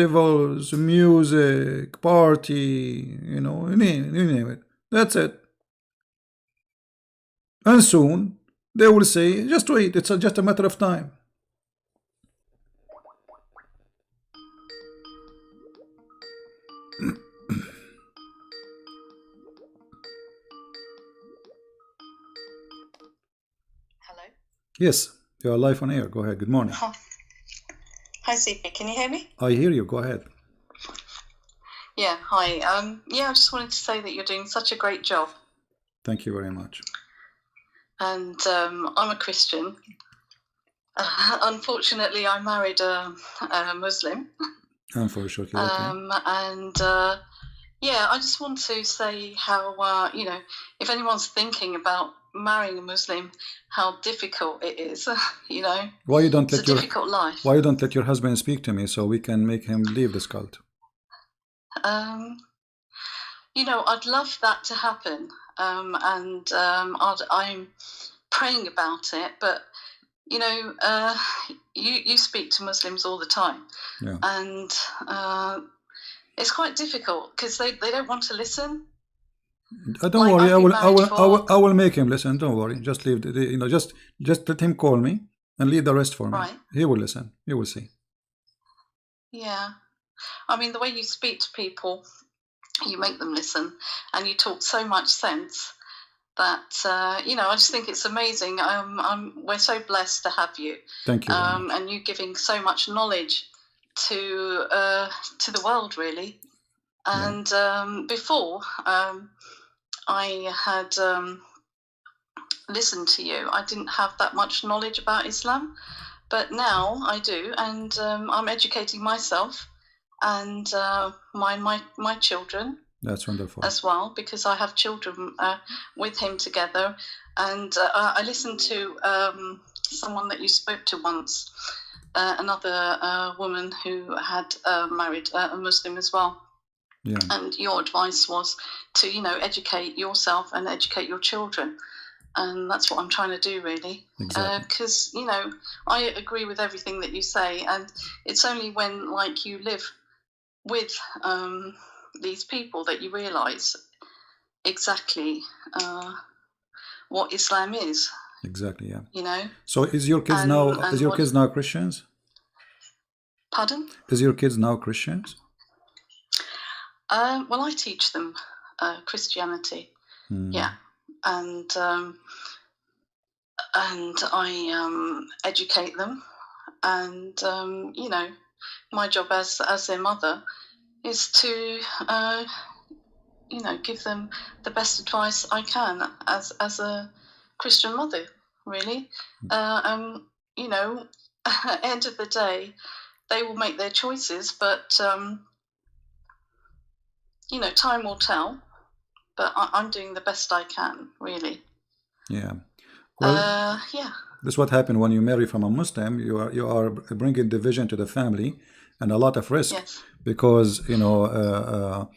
festivals, music, party, you know, you name it. That's it. And soon they will say, just wait, it's just a matter of time. Hello. Yes, you are live on air. Go ahead. Good morning. Hi, CP. Can you hear me? I hear you. Go ahead. Yeah. Hi. Yeah, I just wanted to say that you're doing such a great job. Thank you very much. And I'm a Christian. Unfortunately, I married a Muslim. Unfortunately, okay. And yeah, I just want to say how you know, if anyone's thinking about marrying a Muslim, how difficult it is. You know, Why you don't it's let a your difficult life. Why you don't let your husband speak to me so we can make him leave this cult? You know, I'd love that to happen, and I'm praying about it. But you know, you speak to Muslims all the time, Yeah. and it's quite difficult because they don't want to listen. Don't Like, worry, I've been married I will make him listen. Don't worry. Just leave you know, just let him call me and leave the rest for me. Right. He will listen. You will see. Yeah, I mean, the way you speak to people, you make them listen, and you talk so much sense that you know, I just think it's amazing. We're so blessed to have you. Thank you very much. And you giving so much knowledge to the world, really. And before I had listened to you, I didn't have that much knowledge about Islam, but now I do, and I'm educating myself and my children. That's wonderful. As well, because I have children with him together, and I listened to someone that you spoke to once, another woman who had married a Muslim as well. Yeah. And your advice was to, you know, educate yourself and educate your children. And that's what I'm trying to do, really. Exactly. Because, you know, I agree with everything that you say. And it's only when, like, you live with these people that you realise exactly what Islam is. Exactly, yeah. You know? So is your kids now Christians? Pardon? Is your kids now Christians? Well, I teach them Christianity. Yeah. And I educate them, and you know, my job as their mother is to you know, give them the best advice I can as a Christian mother, really. You know, at the end of the day, they will make their choices, but you know, time will tell. But I'm doing the best I can, really. Yeah. Well, yeah. This is what happened when you marry from a Muslim. You are bringing division to the family and a lot of risk. Yes. Because you know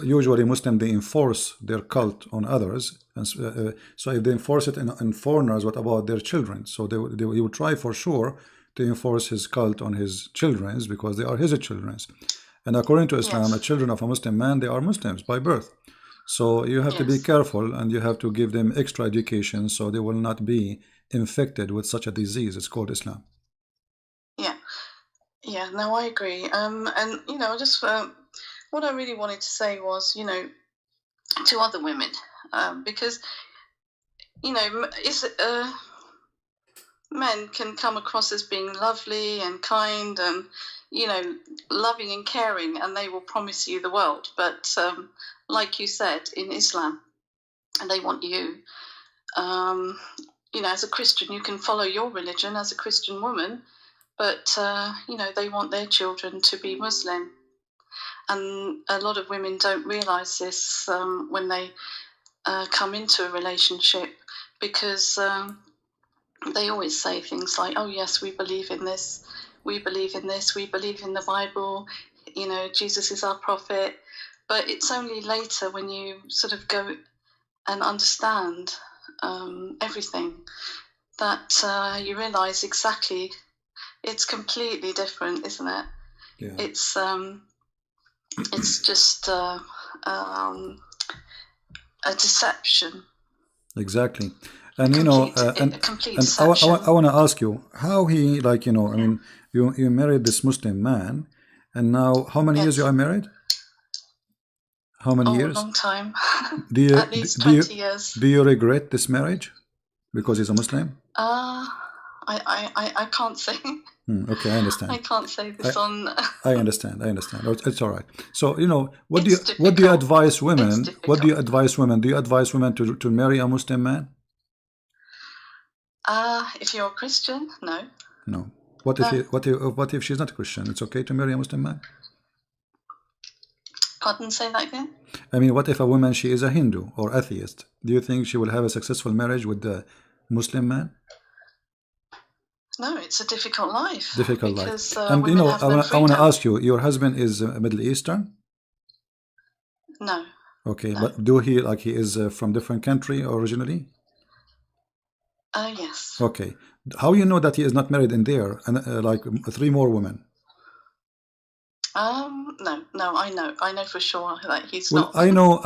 usually Muslim, they enforce their cult on others, and so if they enforce it in foreigners, what about their children? So he will try for sure to enforce his cult on his children because they are his children. And according to Islam, the children of a Muslim man, they are Muslims by birth. So you have to be careful, and you have to give them extra education so they will not be infected with such a disease. It's called Islam. Yeah, no, I agree. And you know, just what I really wanted to say was, you know, to other women, because you know, men can come across as being lovely and kind and, you know, loving and caring, and they will promise you the world. But like you said, in Islam, and they want you. You know, as a Christian, you can follow your religion as a Christian woman, but you know, they want their children to be Muslim. And a lot of women don't realise this when they come into a relationship, because they always say things like, oh yes, we believe in this, we believe in this, we believe in the Bible, you know, Jesus is our prophet. But it's only later when you sort of go and understand everything that you realise exactly it's completely different, isn't it? Yeah, It's just a deception, exactly. a And complete, a complete and deception. I want to ask you how he, like, I mean, you married this Muslim man, and now how many years you Yes. are married? How many Oh, a years? long time. Do you At least do you 20 years. do you regret this marriage because he's a Muslim? I can't say. Okay, I understand. I can't say this on. I understand. I understand. It's all right. So, It's what do you difficult. advise It's women? What do difficult. you advise women? Do you advise women to marry a Muslim man? If you're a Christian, no. No. What if No. what if she's not Christian? It's okay to marry a Muslim man? Pardon, say that again? I mean, what if a woman, she is a Hindu or atheist? Do you think she will have a successful marriage with the Muslim man? No, it's a difficult life. Difficult life. Because And women have no I want freedom. to ask you, your husband is Middle Eastern? No. Okay, No. but do he is from different country originally? Yes. Okay. How you know that he is not married in there and like 3 more women? No, I know for sure that he's Well, not.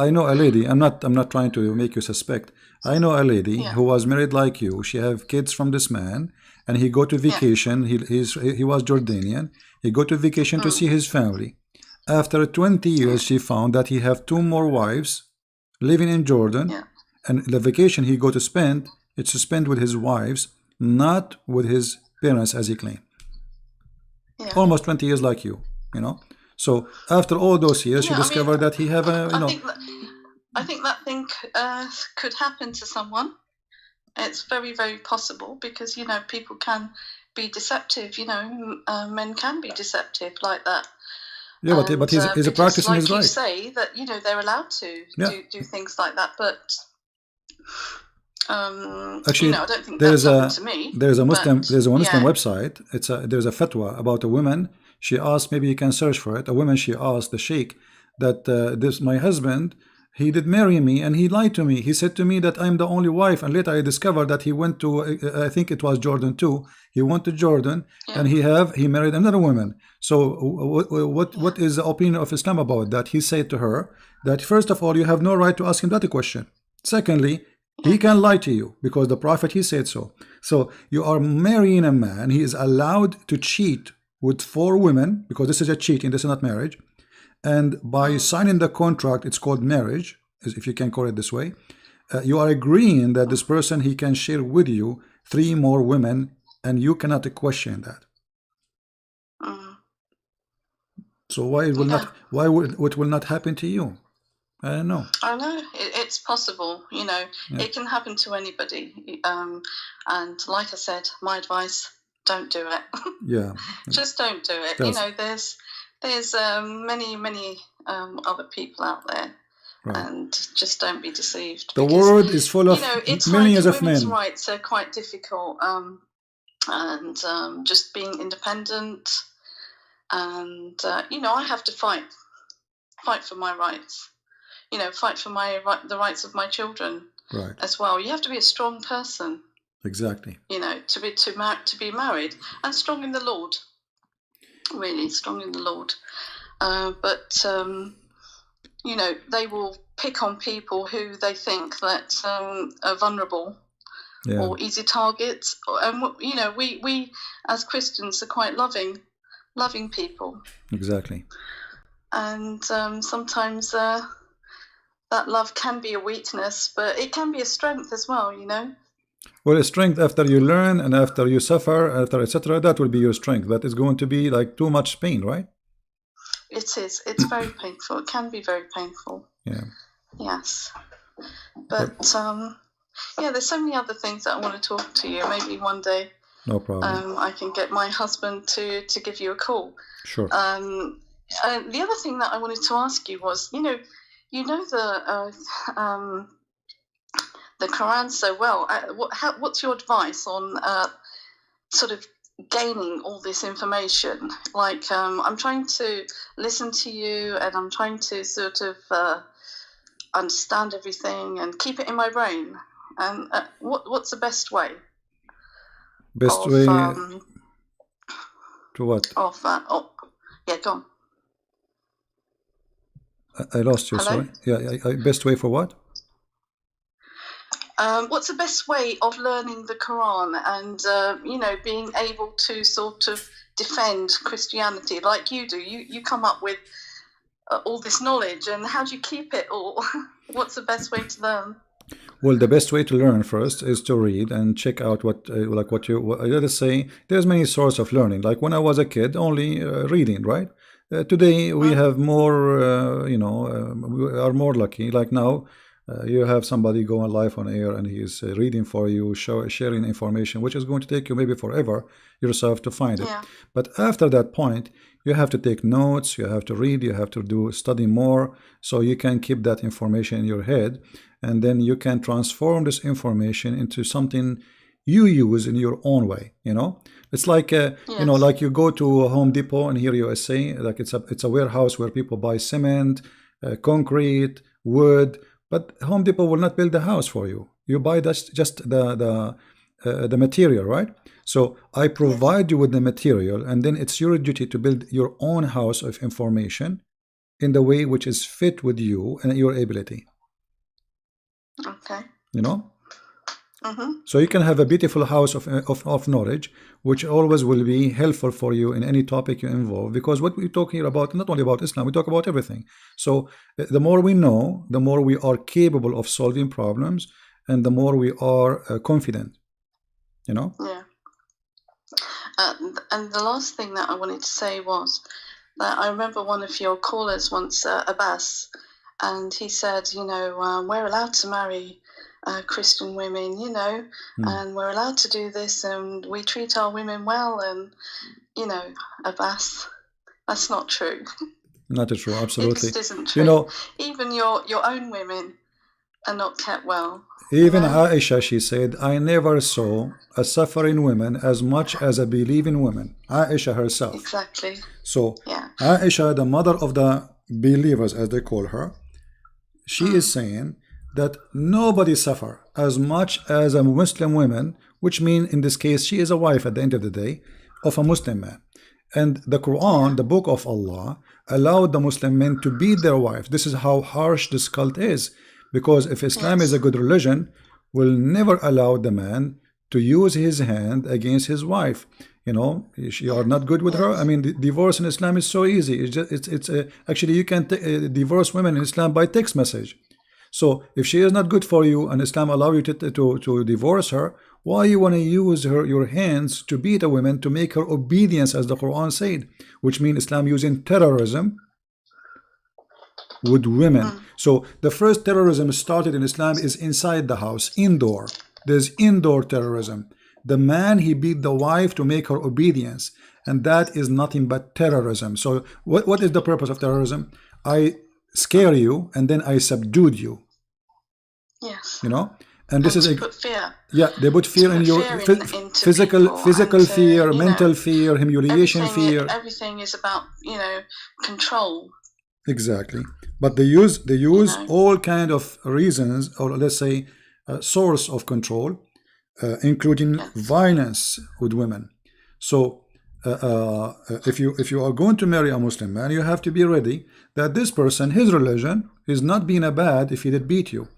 I know a lady. I'm not trying to make you suspect. I know a lady Yeah. who was married like you. She have kids from this man, and he go to vacation. He was Jordanian. He go to vacation to see his family. After 20 years, she found that he have 2 more wives living in Jordan, Yeah. and the vacation he go to spend, it's to spend with his wives, not with his parents as he claimed. Yeah. Almost 20 years like you, So after all those years, she Yeah, I mean, discovered that he have a, I think that thing could happen to someone. It's very, very possible because people can be deceptive. Men can be deceptive like that. Yeah, but he's because, practicing like his you right. say, that they're allowed to Yeah. do things like that. But Actually, I don't think that's happened to me. There's a Muslim yeah. website. There's a fatwa about a woman. She asked, maybe you can search for it. A woman, she asked the sheikh that my husband, he did marry me and he lied to me. He said to me that I'm the only wife, and later I discovered that he went to I think it was Jordan too. He went to Jordan Yeah. and he married another woman. So what is the opinion of Islam about that? He said to her that first of all, you have no right to ask him that question. Secondly, he can lie to you because the Prophet, he said so. So you are marrying a man. He is allowed to cheat with 4 women because this is a cheating. This is not marriage. And by signing the contract, it's called marriage, if you can call it this way. You are agreeing that this person, he can share with you 3 more women, and you cannot question that. So why it will not? Why it will not happen to you? I don't know. I know it's possible. It can happen to anybody. And like I said, my advice: don't do it. Yeah. Just don't do it. There's many other people out there, right. And just don't be deceived. The world is full of millions of men. Women's rights are quite difficult, and just being independent, and I have to fight for my rights. Fight for the rights of my children, right, as well. You have to be a strong person. Exactly. To be married, and strong in the Lord. Really strong in the Lord. But they will pick on people who they think that are vulnerable, or easy targets. And we as Christians are quite loving people. Exactly. And sometimes that love can be a weakness, but it can be a strength as well, Well, a strength after you learn and after you suffer, after etc., that will be your strength. That is going to be like too much pain, right? It is. It's very painful. It can be very painful. Yeah. Yes. But there's so many other things that I want to talk to you. Maybe one day. No problem. I can get my husband to give you a call. Sure. The other thing that I wanted to ask you was, the Quran so well. What's your advice on sort of gaining all this information? Like, I'm trying to listen to you, and I'm trying to sort of understand everything and keep it in my brain. And what's the best way? Best way to what? Yeah, go on. I lost you. Hello? Sorry. Yeah. Best way for what? What's the best way of learning the Quran and, being able to sort of defend Christianity like you do? You come up with all this knowledge, and how do you keep it all? What's the best way to learn? Well, the best way to learn first is to read and check out let us say there's many sources of learning. Like when I was a kid, only reading, right? Today we have more, we are more lucky. Like now, you have somebody going live on air and he's reading for you, sharing information, which is going to take you maybe forever yourself to find it. Yeah. But after that point, you have to take notes, you have to read, you have to study more, so you can keep that information in your head, and then you can transform this information into something you use in your own way. It's like like you go to Home Depot in here USA, like it's a warehouse where people buy cement, concrete, wood, but Home Depot will not build the house for you. You buy just the material, right? So I provide you with the material, and then it's your duty to build your own house of information in the way which is fit with you and your ability. Okay. So you can have a beautiful house of knowledge, which always will be helpful for you in any topic you involve, because what we talk here about, not only about Islam, we talk about everything. So the more we know, the more we are capable of solving problems, and the more we are confident. Yeah. And the last thing that I wanted to say was that I remember one of your callers once, Abbas, and he said, we're allowed to marry Christian women, and we're allowed to do this, and we treat our women well, and Abbas, that's not true. Not true, absolutely. It just isn't true. Even your own women are not kept well. Even Aisha, she said, I never saw a suffering woman as much as a believing woman. Aisha herself. Exactly. So yeah. Aisha, the mother of the believers, as they call her, she is saying that nobody suffer as much as a Muslim woman, which means in this case she is a wife at the end of the day of a Muslim man. And the Quran, the book of Allah, allowed the Muslim men to beat their wives. This is how harsh this cult is. Because if Islam is a good religion, will never allow the man to use his hand against his wife. You are not good with her. I mean, divorce in Islam is so easy. It's actually you can divorce women in Islam by text message. So if she is not good for you and Islam allow you to divorce her, why you want to use your hands to beat a woman to make her obedience, as the Quran said, which means Islam using terrorism with women. So the first terrorism started in Islam is inside the house, indoor. There's indoor terrorism. The man, he beat the wife to make her obedience, and that is nothing but terrorism. So what is the purpose of terrorism? I scare you and then I subdued you. Yes. And this is put fear. Yeah, they put fear in your physical fear, mental fear, humiliation fear. Everything is about control. Exactly. But they use all kind of reasons, or let's say source of control, including violence with women. So if you are going to marry a Muslim man, you have to be ready that this person, his religion, is not being a bad if he did beat you.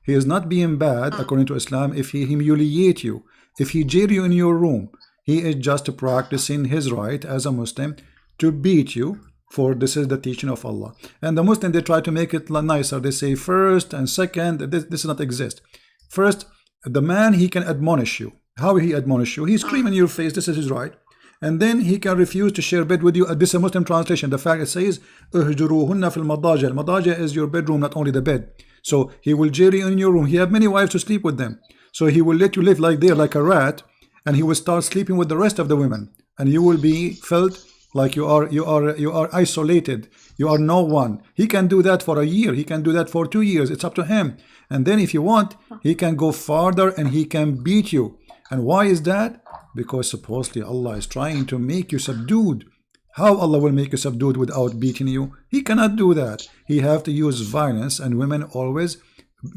He is not being bad according to Islam if he humiliate you, if he jail you in your room. He is just practicing his right as a Muslim to beat you. For this is the teaching of Allah. And the Muslim, they try to make it nicer. They say first and second. This does not exist. First, the man, he can admonish you. How he admonish you? He scream in your face, this is his right. And then he can refuse to share bed with you. This is a Muslim translation. The fact it says اهجروهن في المضاجع. المضاجع is your bedroom, not only the bed. So he will jail you in your room. He have many wives to sleep with them. So he will let you live like there, like a rat, and he will start sleeping with the rest of the women. And you will be felt like you are isolated. You are no one. He can do that for a year. He can do that for 2 years. It's up to him. And then if you want, he can go farther and he can beat you. And why is that? Because supposedly Allah is trying to make you subdued. How Allah will make you subdued without beating you? He cannot do that. He have to use violence, and women always,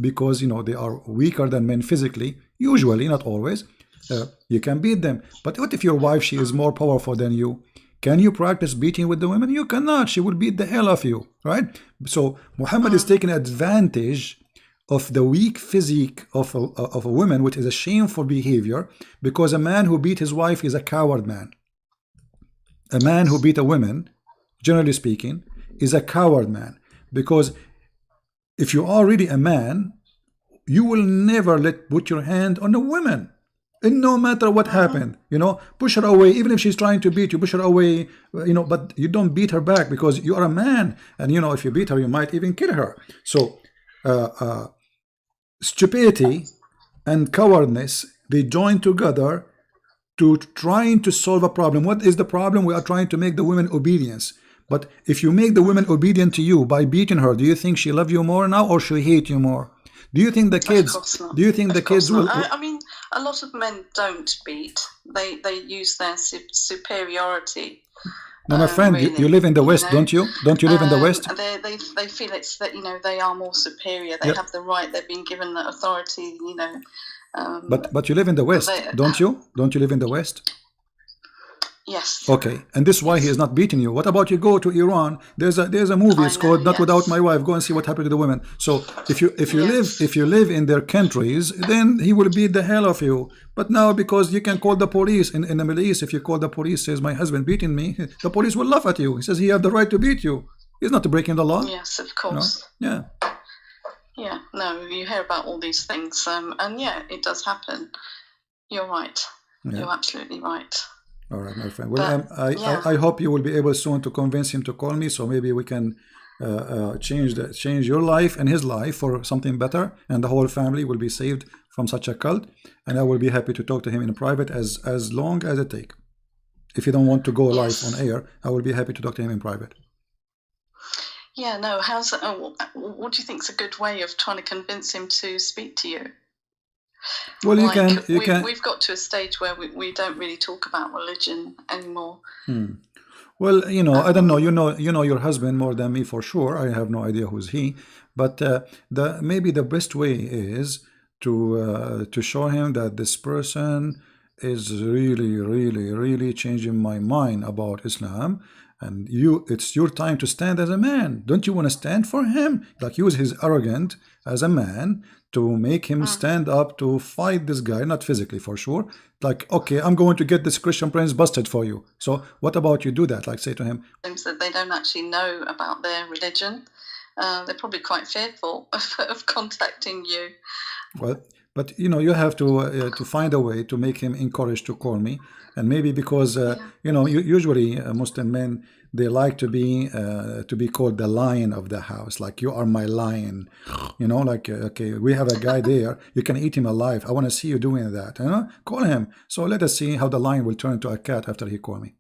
because they are weaker than men physically, usually, not always, you can beat them. But what if your wife, she is more powerful than you? Can you practice beating with the women? You cannot. She will beat the hell of you, right? So Muhammad is taking advantage of the weak physique of a woman, which is a shameful behavior, because a man who beat his wife is a coward man. A man who beat a woman, generally speaking, is a coward man, because if you are really a man, you will never put your hand on a woman, and no matter what happened, push her away. Even if she's trying to beat you, push her away, but you don't beat her back, because you are a man, and if you beat her, you might even kill her. So stupidity and cowardness, they join together to trying to solve a problem. What is the problem? We are trying to make the women obedience. But if you make the women obedient to you by beating her, do you think she love you more now, or she hate you more? Do you think the kids? Do you think the kids will? I mean, a lot of men don't beat. They use their superiority. No, my friend, really, you live in the West, don't you? Don't you live in the West? They feel it's that they are more superior. They have the right. They've been given the authority. But you live in the West, don't you? Don't you live in the West? Yes. Okay, and this is why he is not beating you. What about you go to Iran? There's a movie. It's called Not Without My Wife. Go and see what happened to the women. So if you live in their countries, then he will beat the hell of you. But now, because you can call the police in the Middle East, if you call the police, says my husband beating me, the police will laugh at you. He says he has the right to beat you. He's not breaking the law. Yes, of course. Yeah. Yeah. No, you hear about all these things, and yeah, it does happen. You're right. Yeah. You're absolutely right. All right, my friend. Well, I hope you will be able soon to convince him to call me, so maybe we can change your life and his life for something better, and the whole family will be saved from such a cult. And I will be happy to talk to him in private as long as it takes. If you don't want to go live on air, I will be happy to talk to him in private. Yeah, no. What do you think is a good way of trying to convince him to speak to you? Well, you can. We've got to a stage where we don't really talk about religion anymore. Well, I don't know. You know your husband more than me for sure. I have no idea who's he, but maybe the best way is to show him that this person is really, really, really changing my mind about Islam, and it's your time to stand as a man. Don't you want to stand for him? Like, use his arrogance as a man to make him stand up to fight this guy, not physically for sure. Like, okay, I'm going to get this Christian prince busted for you. So what about you do that? Like, say to him, that they don't actually know about their religion. They're probably quite fearful of contacting you. Well, but you have to find a way to make him encouraged to call me. And maybe because usually Muslim men, they like to be called the lion of the house. Like, you are my lion, like, okay, we have a guy there, you can eat him alive. I want to see you doing that. Call him. So let us see how the lion will turn into a cat after he call me.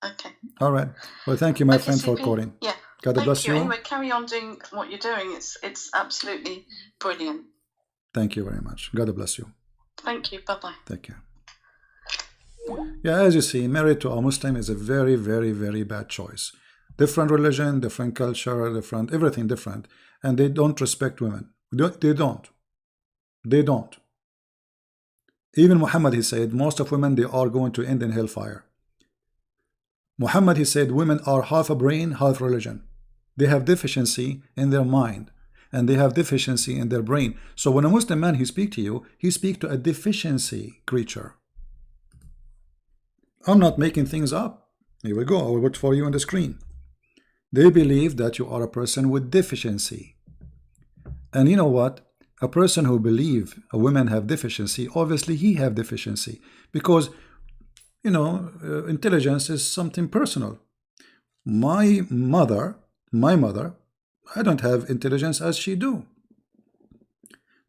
Okay. All right. Well, thank you, my friend, for calling. Yeah. God bless you. Anyway, carry on doing what you're doing. It's absolutely brilliant. Thank you very much. God bless you. Thank you. Bye-bye. Take care. Yeah, as you see, married to a Muslim is a very, very, very bad choice. Different religion, different culture, everything different. And they don't respect women. They don't. Even Muhammad, he said, most of women, they are going to end in hellfire. Muhammad, he said, women are half a brain, half religion. They have deficiency in their mind, and they have deficiency in their brain. So when a Muslim man, he speaks to you, he speaks to a deficiency creature. I'm not making things up. Here we go. I will put for you on the screen. They believe that you are a person with deficiency. And you know what? A person who believes a woman have deficiency, obviously he have deficiency. Because, intelligence is something personal. My mother, I don't have intelligence as she do.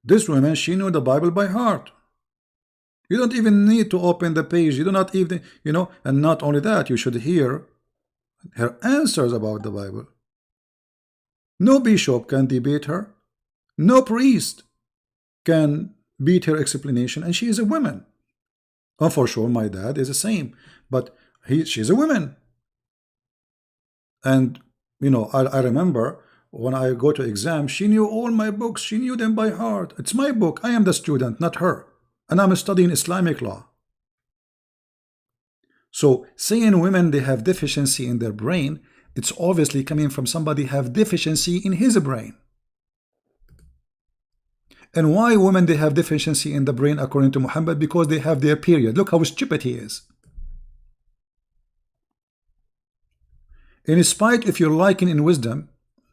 This woman, she knew the Bible by heart. You don't even need to open the page. You do not even, and not only that, you should hear her answers about the Bible. No bishop can debate her. No priest can beat her explanation, and she is a woman. And for sure, my dad is the same, but she's a woman. And, I remember when I go to exam, she knew all my books. She knew them by heart. It's my book. I am the student, not her. And I'm studying Islamic law. So saying women they have deficiency in their brain, it's obviously coming from somebody have deficiency in his brain. And why women they have deficiency in the brain according to Muhammad? Because they have their period. Look how stupid he is. In spite if you're lacking in wisdom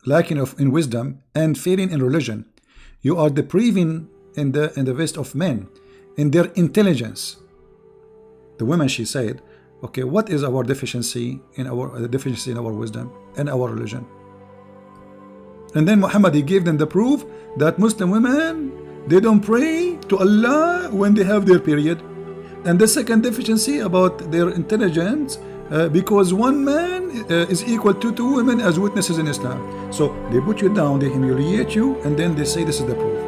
and failing in religion, you are depriving in the rest of men in their intelligence. The women, she said, okay, what is our deficiency in our wisdom and our religion? And then Muhammad, he gave them the proof that Muslim women, they don't pray to Allah when they have their period. And the second deficiency about their intelligence, because one man is equal to two women as witnesses in Islam. So they put you down, they humiliate you, and then they say this is the proof.